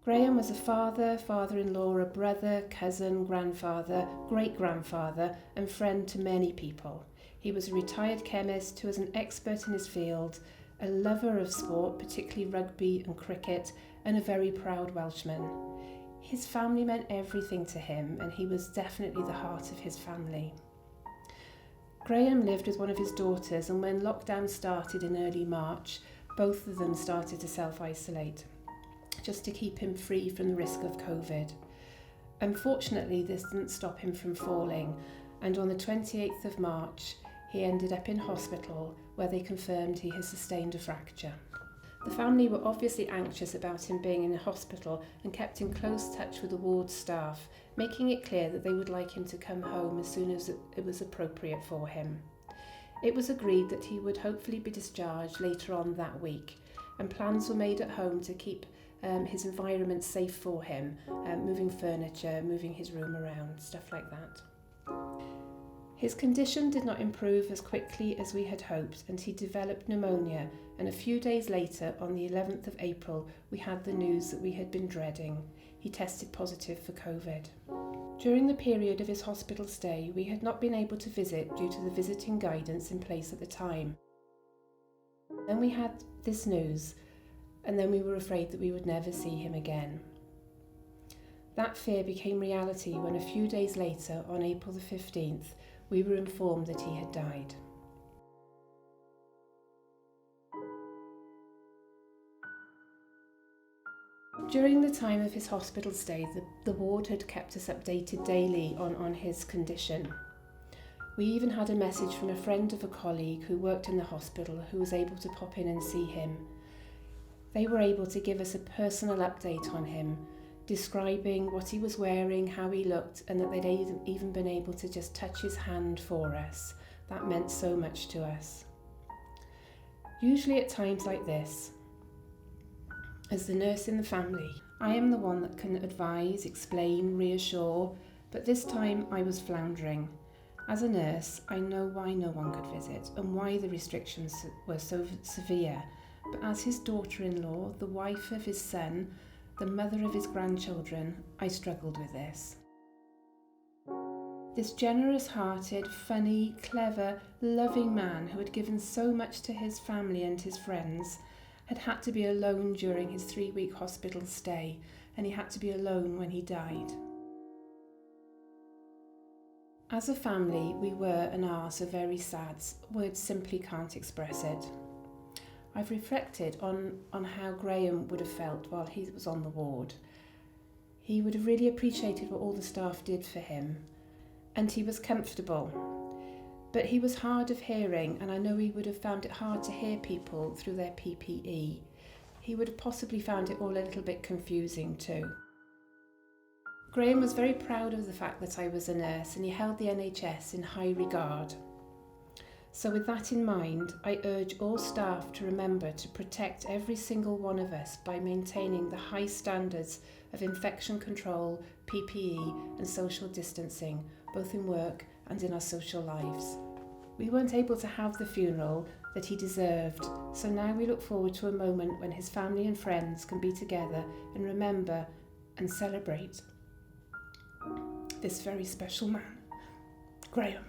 Graham was a father, father-in-law, a brother, cousin, grandfather, great-grandfather and friend to many people. He was a retired chemist who was an expert in his field, a lover of sport, particularly rugby and cricket, and a very proud Welshman. His family meant everything to him, and he was definitely the heart of his family. Graham lived with one of his daughters, and when lockdown started in early March, both of them started to self-isolate, just to keep him free from the risk of COVID. Unfortunately, this didn't stop him from falling, and on the 28th of March, he ended up in hospital where they confirmed he had sustained a fracture. The family were obviously anxious about him being in hospital and kept in close touch with the ward staff, making it clear that they would like him to come home as soon as it was appropriate for him. It was agreed that he would hopefully be discharged later on that week, and plans were made at home to keep his environment safe for him, moving furniture, moving his room around, stuff like that. His condition did not improve as quickly as we had hoped, and he developed pneumonia, and a few days later, on the 11th of April, we had the news that we had been dreading. He tested positive for COVID. During the period of his hospital stay, we had not been able to visit due to the visiting guidance in place at the time. Then we had this news, and then we were afraid that we would never see him again. That fear became reality when a few days later, on April the 15th, we were informed that he had died. During the time of his hospital stay, the ward had kept us updated daily on his condition. We even had a message from a friend of a colleague who worked in the hospital who was able to pop in and see him. They were able to give us a personal update on him, describing what he was wearing, how he looked, and that they'd even been able to just touch his hand for us. That meant so much to us. Usually at times like this, as the nurse in the family, I am the one that can advise, explain, reassure, but this time I was floundering. As a nurse, I know why no one could visit and why the restrictions were so severe, but as his daughter-in-law, the wife of his son, the mother of his grandchildren, I struggled with this. This generous-hearted, funny, clever, loving man who had given so much to his family and his friends had to be alone during his 3-week hospital stay, and he had to be alone when he died. As a family, we were and are so very sad. Words simply can't express it. I've reflected on how Graham would have felt while he was on the ward. He would have really appreciated what all the staff did for him, and he was comfortable. But he was hard of hearing, and I know he would have found it hard to hear people through their PPE. He would have possibly found it all a little bit confusing too. Graham was very proud of the fact that I was a nurse, and he held the NHS in high regard. So with that in mind, I urge all staff to remember to protect every single one of us by maintaining the high standards of infection control, PPE and social distancing, both in work and in our social lives. We weren't able to have the funeral that he deserved, so now we look forward to a moment when his family and friends can be together and remember and celebrate this very special man, Graham.